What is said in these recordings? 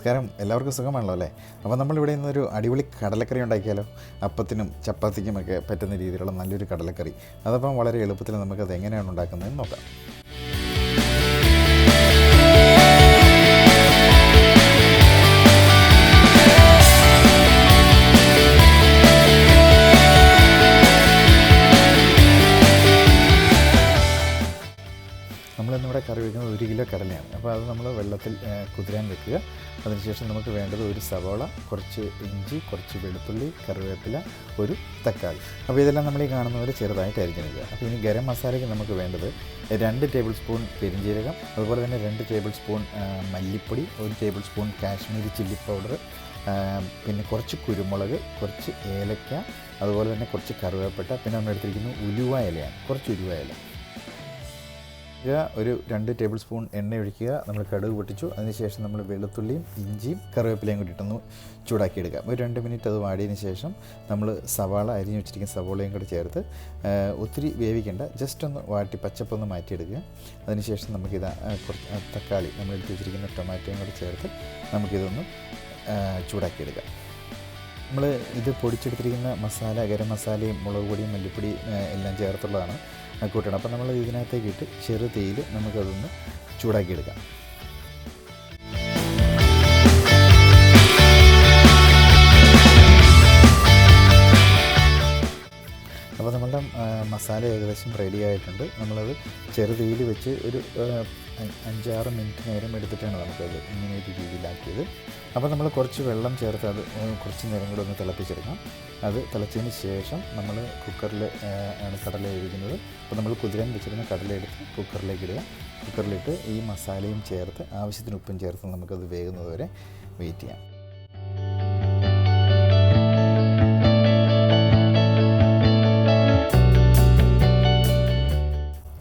നമസ്കാരം, എല്ലാവർക്കും സുഖമാണല്ലോ അല്ലേ? അപ്പോൾ നമ്മളിവിടെ ഇന്നൊരു അടിപൊളി കടലക്കറി ഉണ്ടാക്കിയാലോ? അപ്പത്തിനും ചപ്പാത്തിക്കുമൊക്കെ പറ്റുന്ന രീതിയിലുള്ള നല്ലൊരു കടലക്കറി. അതപ്പം വളരെ എളുപ്പത്തിൽ നമുക്കത് എങ്ങനെയാണ് ഉണ്ടാക്കുന്നതെന്ന് നോക്കാം. നമ്മളിന്നിവിടെ കറി വയ്ക്കുന്നത് 1 കിലോ കടലയാണ്. അപ്പോൾ അത് നമ്മൾ വെള്ളത്തിൽ കുതിരാൻ വെക്കുക. അതിനുശേഷം നമുക്ക് വേണ്ടത് ഒരു സവോള, കുറച്ച് ഇഞ്ചി, കുറച്ച് വെളുത്തുള്ളി, കറിവേപ്പില, ഒരു തക്കാളി. അപ്പോൾ ഇതെല്ലാം നമ്മൾ ഈ കാണുന്ന പോലെ ചെറുതായിട്ട് അരിഞ്ഞിടുക. അപ്പോൾ ഇനി ഗരം മസാലയ്ക്ക് നമുക്ക് വേണ്ടത് 2 ടേബിൾ സ്പൂൺ പെരിഞ്ജീരകം, അതുപോലെ തന്നെ 2 ടേബിൾ സ്പൂൺ മല്ലിപ്പൊടി, 1 table spoon Kashmiri chilli powder, പിന്നെ കുറച്ച് കുരുമുളക്, കുറച്ച് ഏലക്ക, അതുപോലെ തന്നെ കുറച്ച് കറിവേപ്പില, പിന്നെ നമ്മൾ എടുത്തിരിക്കുന്നത് ഉലുവ ഇലയാണ്, കുറച്ച് ഉലുവ ഇല. ഒരു 2 ടേബിൾ സ്പൂൺ എണ്ണ ഒഴിക്കുക. നമ്മൾ കടുക് പൊട്ടിച്ചു. അതിനുശേഷം നമ്മൾ വെളുത്തുള്ളിയും ഇഞ്ചിയും കറിവേപ്പിലയും കൂടിയിട്ടൊന്ന് ചൂടാക്കിയെടുക്കുക. ഒരു 2 മിനിറ്റ് അത് വാടിയതിന് ശേഷം നമ്മൾ സവാള അരിഞ്ഞ് വെച്ചിരിക്കുന്ന സവാളയും കൂടി ചേർത്ത് ഒത്തിരി വേവിക്കേണ്ട, ജസ്റ്റ് ഒന്ന് വാട്ടി പച്ചപ്പൊന്ന് മാറ്റിയെടുക്കുക. അതിനുശേഷം നമുക്കിത് കുറച്ച് തക്കാളി, നമ്മൾ എടുത്ത് വെച്ചിരിക്കുന്ന ടൊമാറ്റോയും കൂടി ചേർത്ത് നമുക്കിതൊന്ന് ചൂടാക്കിയെടുക്കാം. നമ്മൾ ഇത് പൊടിച്ചെടുത്തിരിക്കുന്ന മസാല, ഗരം മസാലയും മുളക് പൊടിയും മല്ലിപ്പൊടിയും എല്ലാം ചേർത്തുള്ളതാണ് കൂട്ടണം. അപ്പോൾ നമ്മൾ ഇതിനകത്തേക്ക് ഇട്ട് ചെറു തീയിൽ നമുക്കതൊന്ന് ചൂടാക്കിയെടുക്കാം. അപ്പോൾ നമ്മളുടെ മസാല ഏകദേശം റെഡി ആയിട്ടുണ്ട്. നമ്മളത് ചെറുതീയിൽ വെച്ച് ഒരു 5-6 മിനിറ്റ് നേരം എടുത്തിട്ടാണ് നമുക്കത് ഇങ്ങനെ ഒരു രീതിയിലാക്കിയത്. അപ്പോൾ നമ്മൾ കുറച്ച് വെള്ളം ചേർത്ത് അത് കുറച്ച് നേരം കൂടെ ഒന്ന് തിളപ്പിച്ചെടുക്കാം. അത് തിളച്ചതിന് ശേഷം നമ്മൾ കുക്കറിൽ ആണ് കടല വേവിക്കുന്നത്. അപ്പോൾ നമ്മൾ കുതിരാൻ വെച്ചിരുന്ന കടല എടുത്ത് കുക്കറിലേക്ക് ഇടുക. കുക്കറിലിട്ട് ഈ മസാലയും ചേർത്ത് ആവശ്യത്തിന് ഉപ്പും ചേർത്ത് നമുക്കത് വേകുന്നത് വരെ വെയിറ്റ് ചെയ്യാം.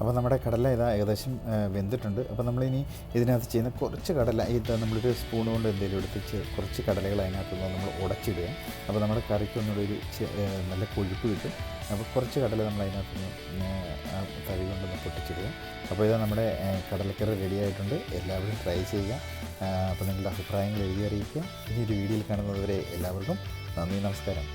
അപ്പോൾ നമ്മുടെ കടല ഏകദേശം വെന്തിട്ടുണ്ട്. അപ്പോൾ നമ്മളിനി ഇതിനകത്ത് ചെയ്യുന്ന കുറച്ച് കടല, നമ്മളൊരു സ്പൂൺ കൊണ്ട് എന്തെങ്കിലും എടുത്ത് കുറച്ച് കടലകൾ അതിനകത്തുനിന്ന് നമ്മൾ ഉടച്ചിടുക. അപ്പോൾ നമ്മുടെ കറിക്കൊന്നുകൂടി ഒരു നല്ല കൊഴുപ്പ് കിട്ടും. അപ്പോൾ കുറച്ച് കടല നമ്മൾ അതിനകത്തുനിന്ന് തവി കൊണ്ടൊന്ന് പൊട്ടിച്ചിടുക. അപ്പോൾ ഇത് നമ്മുടെ കടലക്കറി റെഡി ആയിട്ടുണ്ട്. എല്ലാവരും ട്രൈ ചെയ്യുക. അപ്പോൾ നിങ്ങളുടെ അഭിപ്രായങ്ങൾ എഴുതി അറിയിക്കുക. ഇനി ഒരു വീഡിയോയിൽ കാണുന്നതുവരെ എല്ലാവർക്കും നന്ദി, നമസ്കാരം.